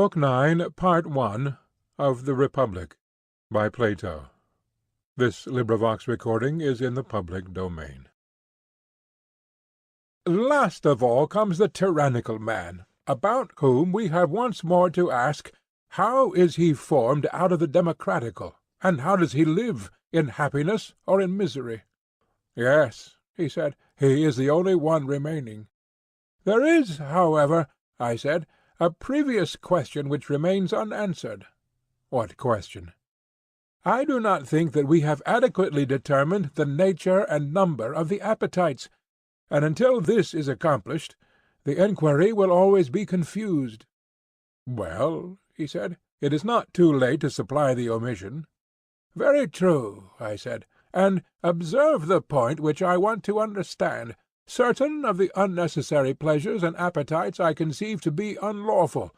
Book 9, Part 1 of the Republic, by Plato. This recording is in the public domain. Last of all comes the tyrannical man, about whom we have once more to ask, how is he formed out of the democratical, and how does he live, in happiness or in misery? Yes, he said, he is the only one remaining. There is, however, I said, a previous question which remains unanswered. What question? I do not think that we have adequately determined the nature and number of the appetites, and until this is accomplished, the enquiry will always be confused. Well, he said, it is not too late to supply the omission. Very true, I said, and observe the point which I want to understand. Certain of the unnecessary pleasures and appetites I conceive to be unlawful.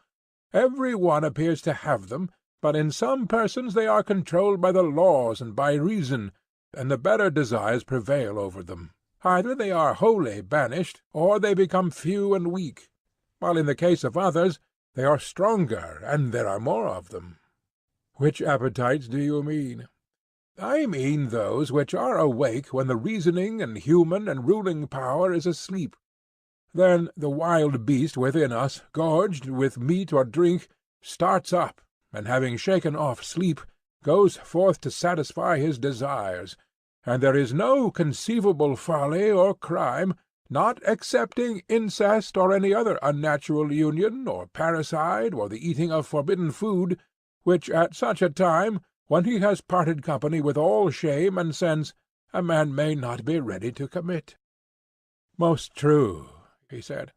Every one appears to have them, but in some persons they are controlled by the laws and by reason, and the better desires prevail over them. Either they are wholly banished, or they become few and weak, while in the case of others they are stronger, and there are more of them. Which appetites do you mean? I mean those which are awake when the reasoning and human and ruling power is asleep. Then the wild beast within us, gorged with meat or drink, starts up, and having shaken off sleep, goes forth to satisfy his desires, and there is no conceivable folly or crime, not excepting incest or any other unnatural union, or parricide, or the eating of forbidden food, which at such a time, when he has parted company with all shame and sense, a man may not be ready to commit. Most true, he said.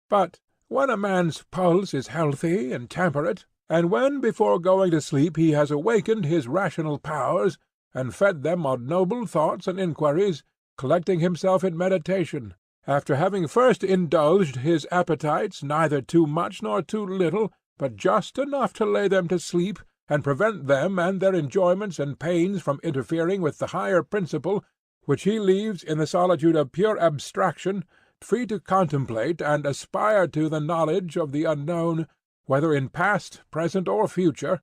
But when a man's pulse is healthy and temperate, and when before going to sleep he has awakened his rational powers, and fed them on noble thoughts and inquiries, collecting himself in meditation, after having first indulged his appetites neither too much nor too little, but just enough to lay them to sleep, and prevent them and their enjoyments and pains from interfering with the higher principle, which he leaves in the solitude of pure abstraction, free to contemplate and aspire to the knowledge of the unknown, whether in past, present, or future,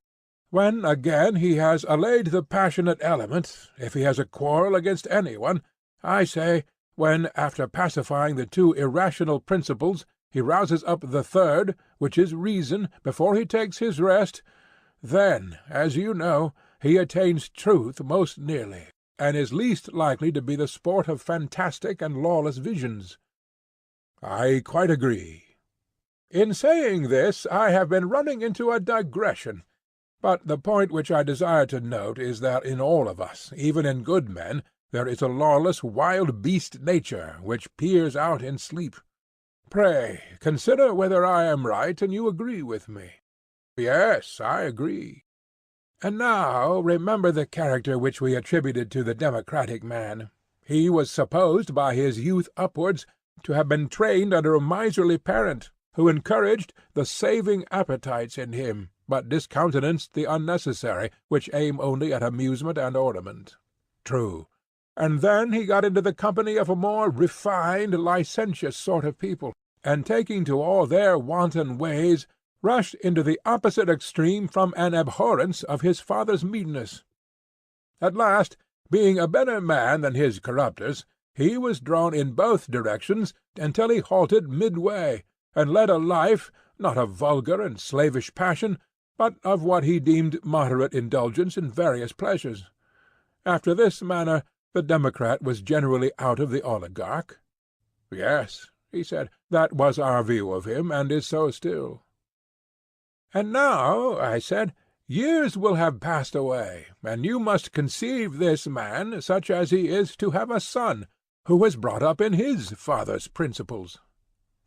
when again he has allayed the passionate element, if he has a quarrel against any one, I say, when, after pacifying the two irrational principles, he rouses up the third, which is reason, before he takes his rest, then, as you know, he attains truth most nearly, and is least likely to be the sport of fantastic and lawless visions. I quite agree. In saying this I have been running into a digression, but the point which I desire to note is that in all of us, even in good men, there is a lawless wild beast nature which peers out in sleep. Pray consider whether I am right and you agree with me. Yes, I agree. And now remember the character which we attributed to the democratic man. He was supposed by his youth upwards to have been trained under a miserly parent, who encouraged the saving appetites in him, but discountenanced the unnecessary, which aim only at amusement and ornament. True. And then he got into the company of a more refined, licentious sort of people, and taking to all their wanton ways, rushed into the opposite extreme from an abhorrence of his father's meanness. At last, being a better man than his corruptors, he was drawn in both directions until he halted midway, and led a life, not of vulgar and slavish passion, but of what he deemed moderate indulgence in various pleasures. After this manner the democrat was generally out of the oligarch. Yes, he said, that was our view of him, and is so still. And now, I said, years will have passed away, and you must conceive this man, such as he is, to have a son, who was brought up in his father's principles.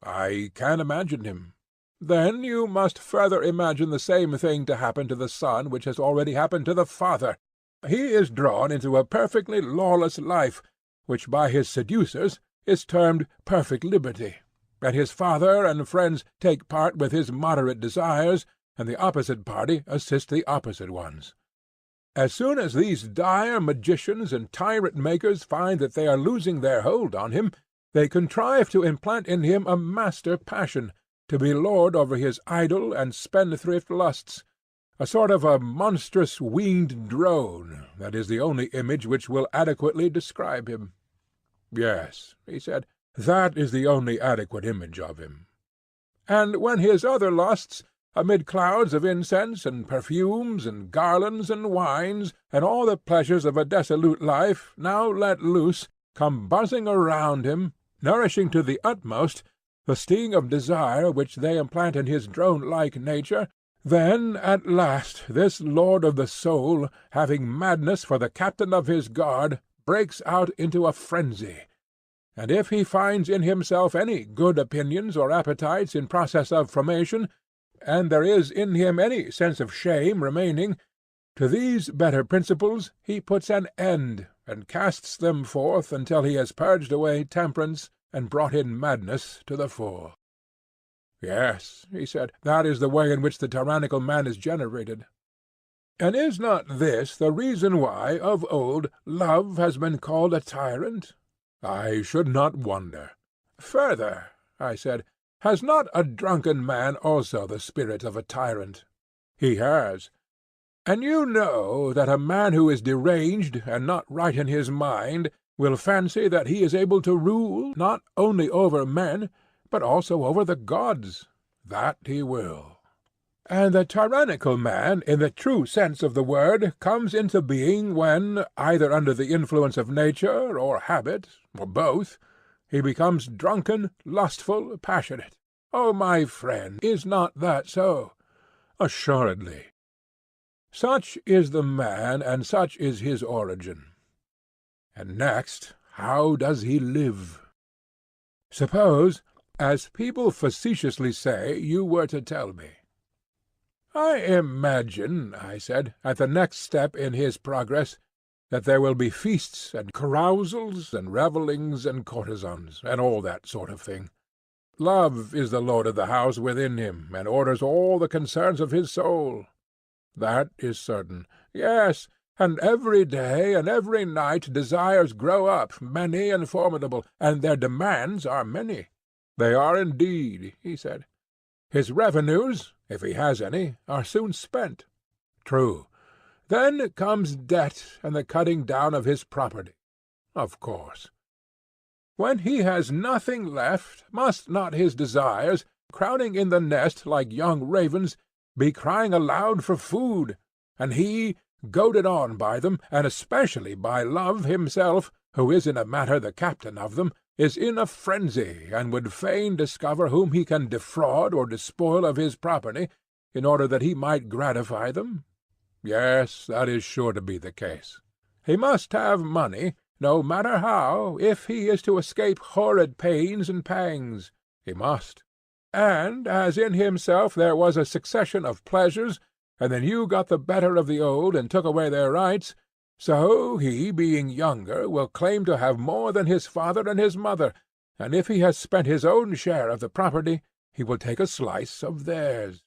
I can imagine him. Then you must further imagine the same thing to happen to the son which has already happened to the father. He is drawn into a perfectly lawless life, which by his seducers is termed perfect liberty, and his father and friends take part with his moderate desires, and the opposite party assist the opposite ones. As soon as these dire magicians and tyrant-makers find that they are losing their hold on him, they contrive to implant in him a master passion, to be lord over his idle and spendthrift lusts, a sort of a monstrous winged drone, that is the only image which will adequately describe him. Yes, he said, that is the only adequate image of him. And when his other lusts, amid clouds of incense and perfumes and garlands and wines, and all the pleasures of a dissolute life, now let loose, come buzzing around him, nourishing to the utmost the sting of desire which they implant in his drone-like nature, then at last this lord of the soul, having madness for the captain of his guard, breaks out into a frenzy. And if he finds in himself any good opinions or appetites in process of formation, and there is in him any sense of shame remaining, to these better principles he puts an end, and casts them forth until he has purged away temperance and brought in madness to the full. Yes, he said, that is the way in which the tyrannical man is generated. And is not this the reason why, of old, love has been called a tyrant? I should not wonder. Further, I said, has not a drunken man also the spirit of a tyrant? He has. And you know that a man who is deranged and not right in his mind will fancy that he is able to rule not only over men, but also over the gods. That he will. And the tyrannical man, in the true sense of the word, comes into being when, either under the influence of nature or habit, or both, he becomes drunken, lustful, passionate. Oh, my friend, is not that so? Assuredly. Such is the man, and such is his origin. And next, how does he live? Suppose, as people facetiously say, you were to tell me. I imagine, I said, at the next step in his progress, that there will be feasts and carousals and revellings and courtesans, and all that sort of thing. Love is the lord of the house within him, and orders all the concerns of his soul. That is certain. Yes, and every day and every night desires grow up, many and formidable, and their demands are many. They are indeed, he said. His revenues, if he has any, are soon spent. True. Then comes debt and the cutting down of his property. Of course. When he has nothing left, must not his desires, crowding in the nest like young ravens, be crying aloud for food, and he, goaded on by them, and especially by love himself, who is in a matter the captain of them, is in a frenzy, and would fain discover whom he can defraud or despoil of his property, in order that he might gratify them? Yes, that is sure to be the case. He must have money, no matter how, if he is to escape horrid pains and pangs. He must. And as in himself there was a succession of pleasures, and the new got the better of the old and took away their rights, so he, being younger, will claim to have more than his father and his mother, and if he has spent his own share of the property, he will take a slice of theirs.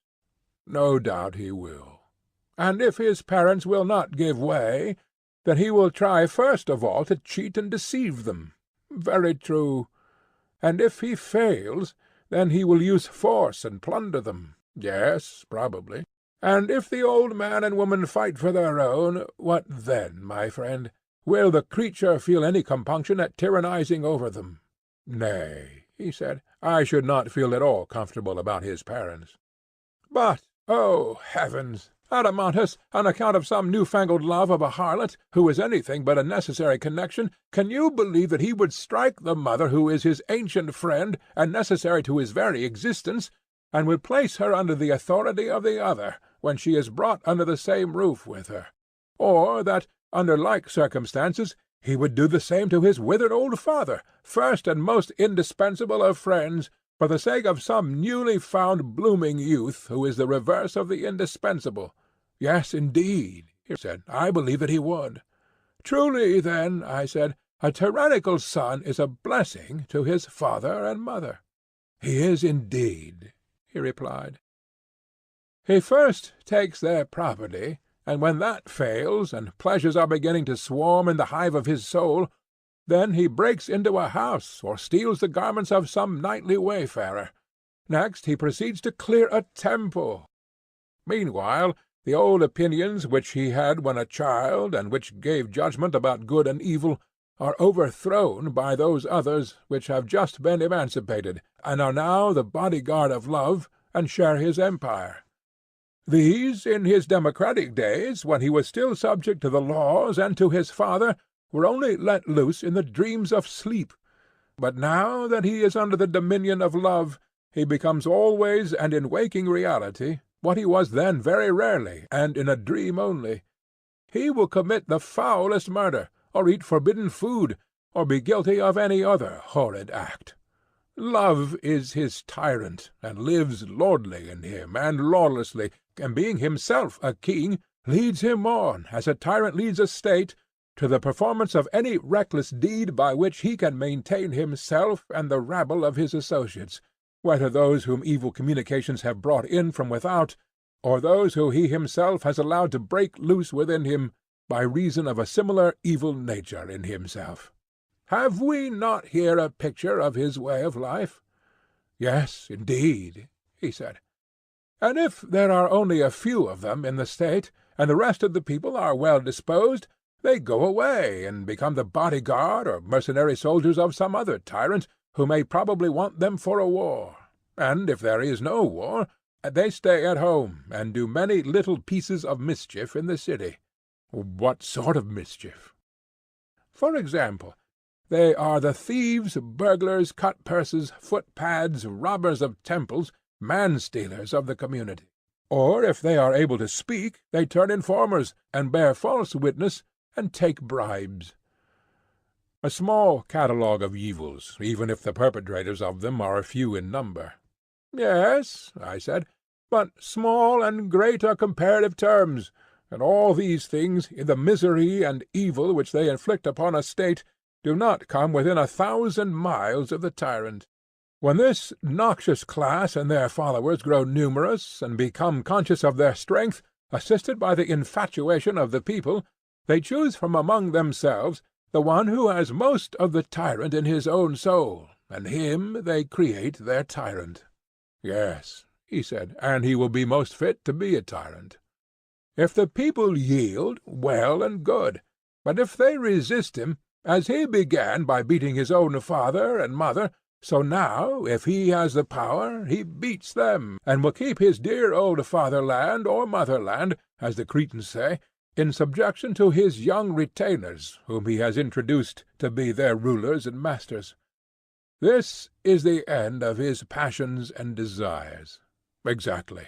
No doubt he will. And if his parents will not give way, then he will try first of all to cheat and deceive them. Very true. And if he fails, then he will use force and plunder them. Yes, probably. And if the old man and woman fight for their own, what then, my friend? Will the creature feel any compunction at tyrannizing over them? Nay, he said, I should not feel at all comfortable about his parents. But, oh heavens! Adeimantus, on account of some new-fangled love of a harlot, who is anything but a necessary connection, can you believe that he would strike the mother who is his ancient friend, and necessary to his very existence, and would place her under the authority of the other, when she is brought under the same roof with her? Or that, under like circumstances, he would do the same to his withered old father, first and most indispensable of friends, for the sake of some newly found blooming youth who is the reverse of the indispensable? Yes, indeed, he said, I believe that he would. Truly, then, I said, a tyrannical son is a blessing to his father and mother. He is indeed, he replied. He first takes their property, and when that fails, and pleasures are beginning to swarm in the hive of his soul, then he breaks into a house, or steals the garments of some nightly wayfarer. Next he proceeds to clear a temple. Meanwhile, the old opinions which he had when a child, and which gave judgment about good and evil, are overthrown by those others which have just been emancipated, and are now the bodyguard of love, and share his empire. These, in his democratic days, when he was still subject to the laws and to his father, were only let loose in the dreams of sleep. But now that he is under the dominion of love, he becomes always and in waking reality what he was then very rarely and in a dream only. He will commit the foulest murder, or eat forbidden food, or be guilty of any other horrid act. Love is his tyrant, and lives lordly in him, and lawlessly, and being himself a king, leads him on, as a tyrant leads a state, to the performance of any reckless deed by which he can maintain himself and the rabble of his associates, whether those whom evil communications have brought in from without, or those who he himself has allowed to break loose within him by reason of a similar evil nature in himself. Have we not here a picture of his way of life? Yes, indeed, he said. And if there are only a few of them in the state, and the rest of the people are well disposed, they go away and become the bodyguard or mercenary soldiers of some other tyrant, who may probably want them for a war. And if there is no war, they stay at home, and do many little pieces of mischief in the city. What sort of mischief? For example, they are the thieves, burglars, cut-purses, footpads, robbers of temples, man-stealers of the community. Or, if they are able to speak, they turn informers, and bear false witness, and take bribes. A small catalogue of evils, even if the perpetrators of them are few in number. Yes, I said, but small and great are comparative terms, and all these things, in the misery and evil which they inflict upon a state, do not come within 1,000 miles of the tyrant. When this noxious class and their followers grow numerous, and become conscious of their strength, assisted by the infatuation of the people, they choose from among themselves the one who has most of the tyrant in his own soul, and him they create their tyrant. Yes, he said, and he will be most fit to be a tyrant. If the people yield, well and good, but if they resist him, as he began by beating his own father and mother, so now, if he has the power, he beats them, and will keep his dear old fatherland or motherland, as the Cretans say, in subjection to his young retainers, whom he has introduced to be their rulers and masters. This is the end of his passions and desires. Exactly.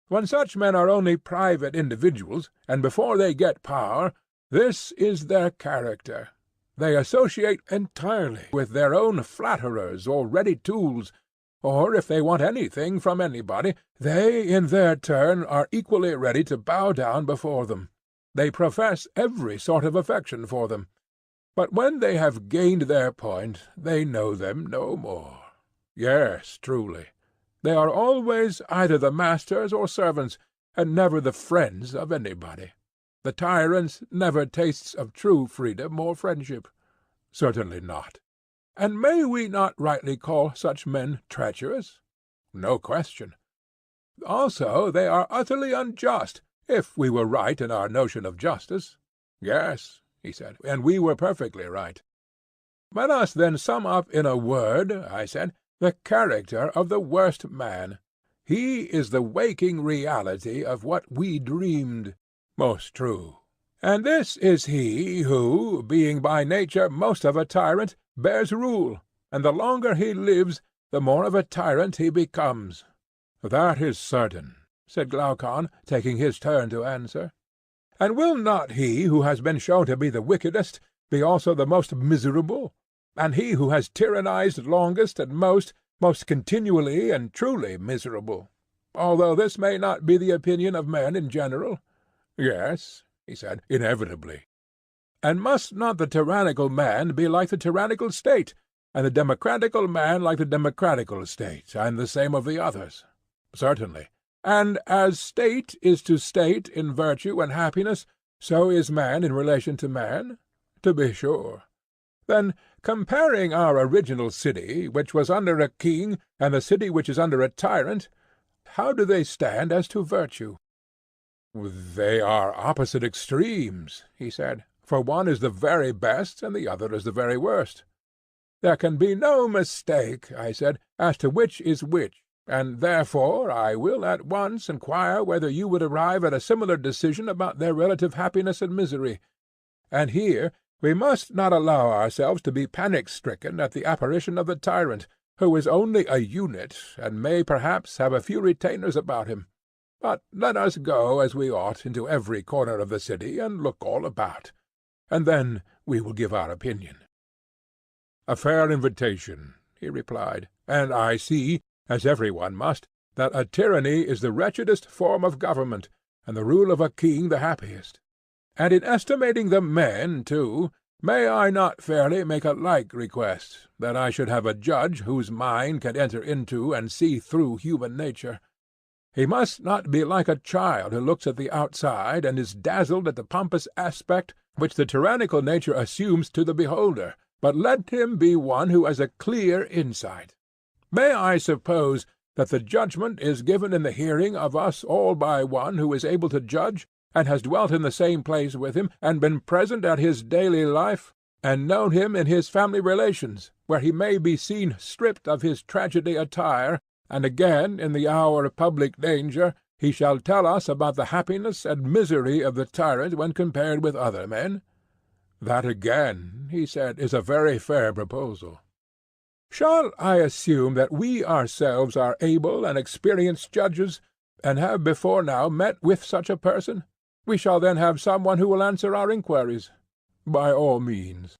When such men are only private individuals, and before they get power, this is their character. They associate entirely with their own flatterers or ready tools, or if they want anything from anybody, they in their turn are equally ready to bow down before them. They profess every sort of affection for them. But when they have gained their point, they know them no more. Yes, truly. They are always either the masters or servants, and never the friends of anybody. The tyrant never tastes of true freedom or friendship. Certainly not. And may we not rightly call such men treacherous? No question. Also they are utterly unjust, if we were right in our notion of justice. Yes, he said, and we were perfectly right. Let us then sum up in a word, I said, the character of the worst man. He is the waking reality of what we dreamed. Most true. And this is he who, being by nature most of a tyrant, bears rule, and the longer he lives, the more of a tyrant he becomes. That is certain, said Glaucon, taking his turn to answer. And will not he who has been shown to be the wickedest be also the most miserable? And he who has tyrannized longest and most continually and truly miserable, although this may not be the opinion of men in general? Yes, he said, inevitably. And must not the tyrannical man be like the tyrannical state, and the democratical man like the democratical state, and the same of the others? Certainly. And as state is to state in virtue and happiness, so is man in relation to man? To be sure. Then, comparing our original city, which was under a king, and the city which is under a tyrant, how do they stand as to virtue? They are opposite extremes, he said, for one is the very best, and the other is the very worst. There can be no mistake, I said, as to which is which, and therefore I will at once inquire whether you would arrive at a similar decision about their relative happiness and misery. And here we must not allow ourselves to be panic-stricken at the apparition of the tyrant, who is only a unit, and may perhaps have a few retainers about him. But let us go, as we ought, into every corner of the city, and look all about, and then we will give our opinion. A fair invitation, he replied, and I see, as every one must, that a tyranny is the wretchedest form of government, and the rule of a king the happiest. And in estimating the men, too, may I not fairly make a like request, that I should have a judge whose mind can enter into and see through human nature? He must not be like a child who looks at the outside and is dazzled at the pompous aspect which the tyrannical nature assumes to the beholder, but let him be one who has a clear insight. May I suppose that the judgment is given in the hearing of us all by one who is able to judge, and has dwelt in the same place with him, and been present at his daily life, and known him in his family relations, where he may be seen stripped of his tragedy attire, and again, in the hour of public danger, he shall tell us about the happiness and misery of the tyrant when compared with other men? That again, he said, is a very fair proposal. Shall I assume that we ourselves are able and experienced judges, and have before now met with such a person? We shall then have some one who will answer our inquiries. By all means.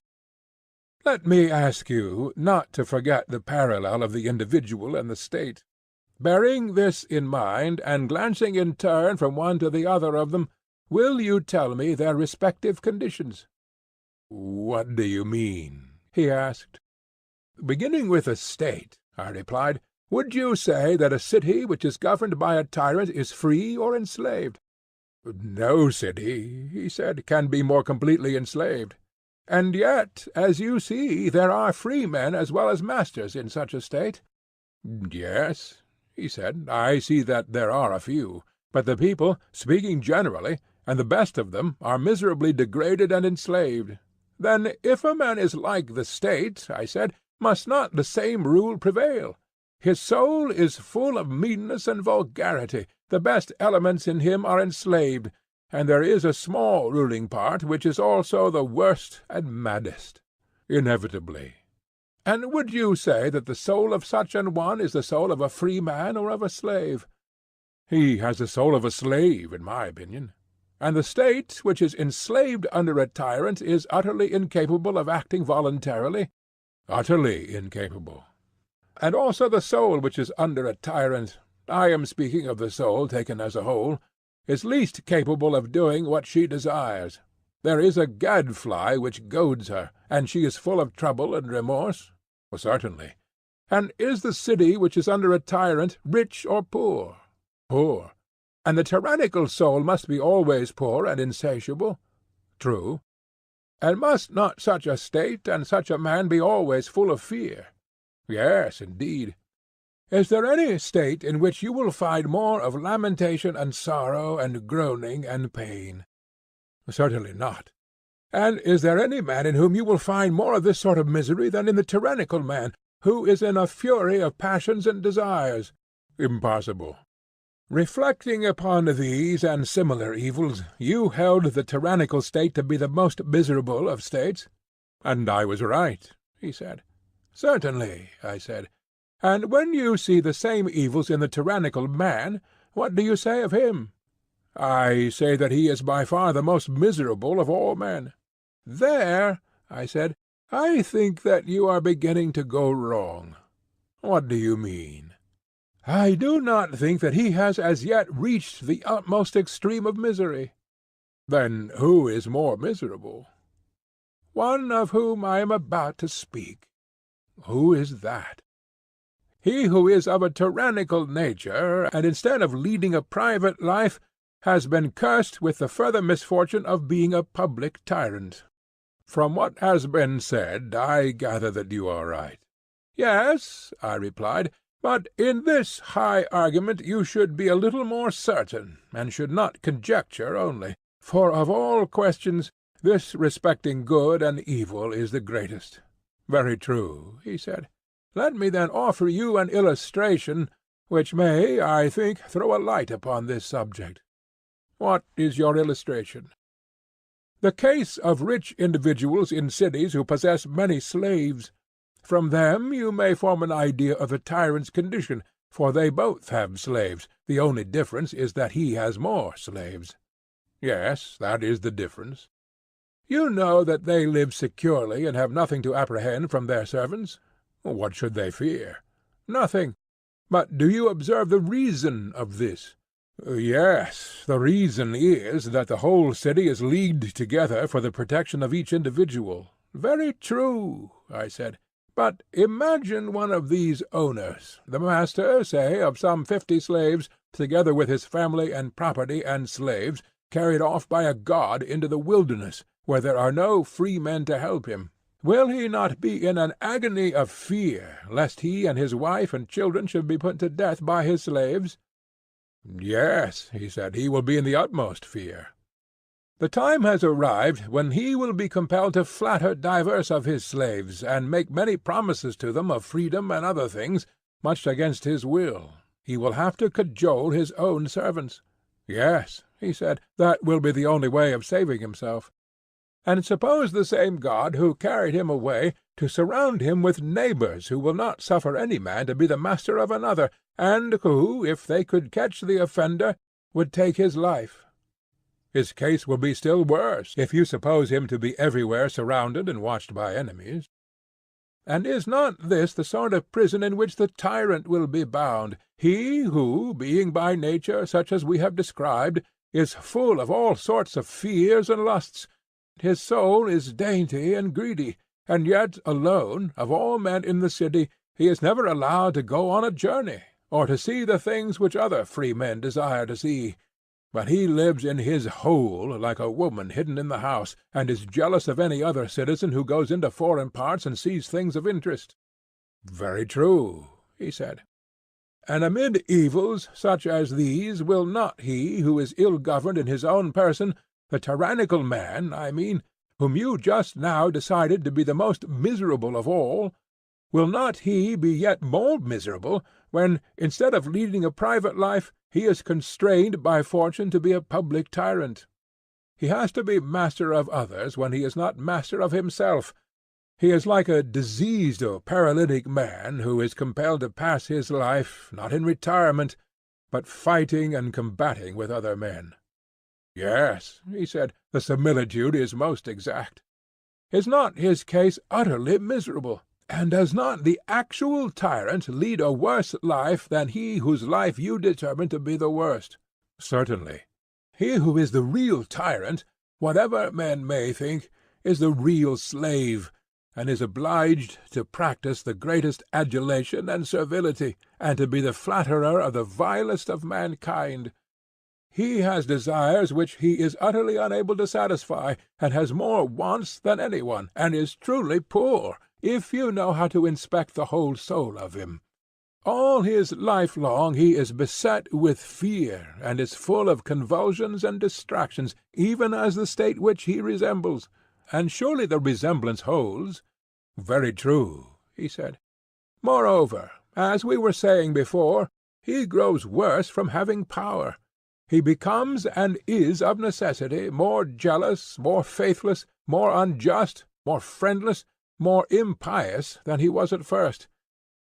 Let me ask you not to forget the parallel of the individual and the state. Bearing this in mind, and glancing in turn from one to the other of them, will you tell me their respective conditions? What do you mean? He asked. Beginning with the state, I replied, would you say that a city which is governed by a tyrant is free or enslaved? No city, he said, can be more completely enslaved. And yet, as you see, there are free men as well as masters in such a state. Yes, he said, I see that there are a few, but the people, speaking generally, and the best of them, are miserably degraded and enslaved. Then if a man is like the state, I said, must not the same rule prevail? His soul is full of meanness and vulgarity, the best elements in him are enslaved, and there is a small ruling part which is also the worst and maddest. Inevitably. And would you say that the soul of such an one is the soul of a free man or of a slave? He has the soul of a slave, in my opinion. And the state which is enslaved under a tyrant is utterly incapable of acting voluntarily? Utterly incapable. And also the soul which is under a tyrant, I am speaking of the soul taken as a whole, is least capable of doing what she desires. There is a gadfly which goads her, and she is full of trouble and remorse. Certainly. And is the city which is under a tyrant rich or poor? Poor. And the tyrannical soul must be always poor and insatiable? True. And must not such a state and such a man be always full of fear? Yes, indeed. Is there any state in which you will find more of lamentation and sorrow and groaning and pain? Certainly not. And is there any man in whom you will find more of this sort of misery than in the tyrannical man, who is in a fury of passions and desires? Impossible. Reflecting upon these and similar evils, you held the tyrannical state to be the most miserable of states? And I was right, he said. Certainly, I said. And when you see the same evils in the tyrannical man, what do you say of him? I say that he is by far the most miserable of all men. There, I said, I think that you are beginning to go wrong. What do you mean? I do not think that he has as yet reached the utmost extreme of misery. Then who is more miserable? One of whom I am about to speak. Who is that? He who is of a tyrannical nature, and instead of leading a private life, has been cursed with the further misfortune of being a public tyrant. From what has been said, I gather that you are right. Yes, I replied, but in this high argument you should be a little more certain, and should not conjecture only. For of all questions, this respecting good and evil is the greatest. Very true, he said. Let me then offer you an illustration, which may, I think, throw a light upon this subject. What is your illustration? The case of rich individuals in cities who possess many slaves. From them you may form an idea of a tyrant's condition, for they both have slaves. The only difference is that he has more slaves. Yes, that is the difference. You know that they live securely and have nothing to apprehend from their servants. What should they fear? Nothing. But do you observe the reason of this? Yes, the reason is that the whole city is leagued together for the protection of each individual. Very true, I said. But imagine one of these owners, the master, say, of some 50 slaves, together with his family and property and slaves, carried off by a god into the wilderness, where there are no free men to help him. Will he not be in an agony of fear, lest he and his wife and children should be put to death by his slaves? Yes, he said, he will be in the utmost fear. The time has arrived when he will be compelled to flatter divers of his slaves, and make many promises to them of freedom and other things, much against his will. He will have to cajole his own servants. Yes, he said, that will be the only way of saving himself. And suppose the same God who carried him away to surround him with neighbors who will not suffer any man to be the master of another, and who, if they could catch the offender, would take his life. His case will be still worse, if you suppose him to be everywhere surrounded and watched by enemies. And is not this the sort of prison in which the tyrant will be bound, he who, being by nature such as we have described, is full of all sorts of fears and lusts? His soul is dainty and greedy, and yet alone, of all men in the city, he is never allowed to go on a journey, or to see the things which other free men desire to see. But he lives in his hole like a woman hidden in the house, and is jealous of any other citizen who goes into foreign parts and sees things of interest. Very true, he said. And amid evils such as these will not he who is ill-governed in his own person, the tyrannical man, I mean, whom you just now decided to be the most miserable of all, will not he be yet more miserable when, instead of leading a private life, he is constrained by fortune to be a public tyrant? He has to be master of others when he is not master of himself. He is like a diseased or paralytic man who is compelled to pass his life, not in retirement, but fighting and combating with other men. Yes, he said, the similitude is most exact. Is not his case utterly miserable? And does not the actual tyrant lead a worse life than he whose life you determine to be the worst? Certainly. He who is the real tyrant, whatever men may think, is the real slave, and is obliged to practice the greatest adulation and servility, and to be the flatterer of the vilest of mankind. He has desires which he is utterly unable to satisfy, and has more wants than any one, and is truly poor, if you know how to inspect the whole soul of him. All his life long he is beset with fear, and is full of convulsions and distractions, even as the state which he resembles. And surely the resemblance holds. Very true, he said. Moreover, as we were saying before, he grows worse from having power. He becomes and is of necessity more jealous, more faithless, more unjust, more friendless, more impious than he was at first.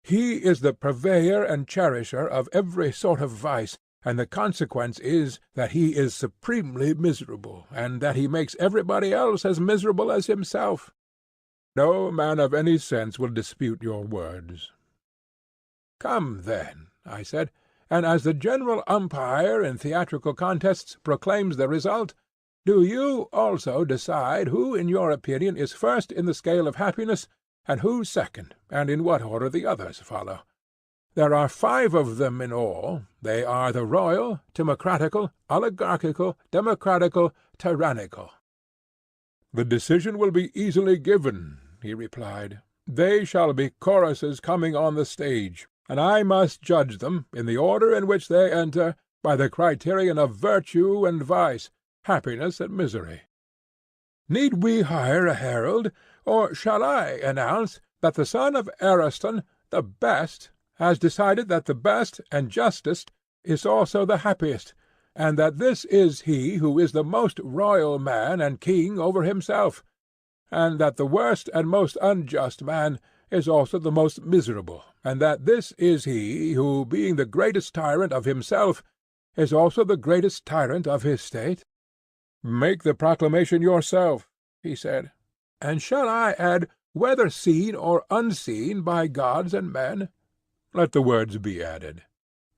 He is the purveyor and cherisher of every sort of vice, and the consequence is that he is supremely miserable, and that he makes everybody else as miserable as himself. No man of any sense will dispute your words. Come, then, I said, and as the general umpire in theatrical contests proclaims the result, do you also decide who in your opinion is first in the scale of happiness, and who second, and in what order the others follow. There are 5 of them in all. They are the royal, timocratical, oligarchical, democratical, tyrannical. The decision will be easily given, he replied. They shall be choruses coming on the stage, and I must judge them, in the order in which they enter, by the criterion of virtue and vice, happiness and misery. Need we hire a herald, or shall I announce that the son of Ariston, the best, has decided that the best and justest is also the happiest, and that this is he who is the most royal man and king over himself, and that the worst and most unjust man is also the most miserable, and that this is he who, being the greatest tyrant of himself, is also the greatest tyrant of his state? Make the proclamation yourself, he said. And shall I add, whether seen or unseen by gods and men? Let the words be added.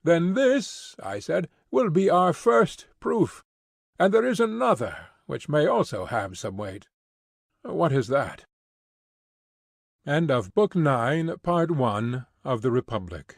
Then this, I said, will be our first proof, and there is another, which may also have some weight. What is that? End of Book 9, Part 1 of the Republic.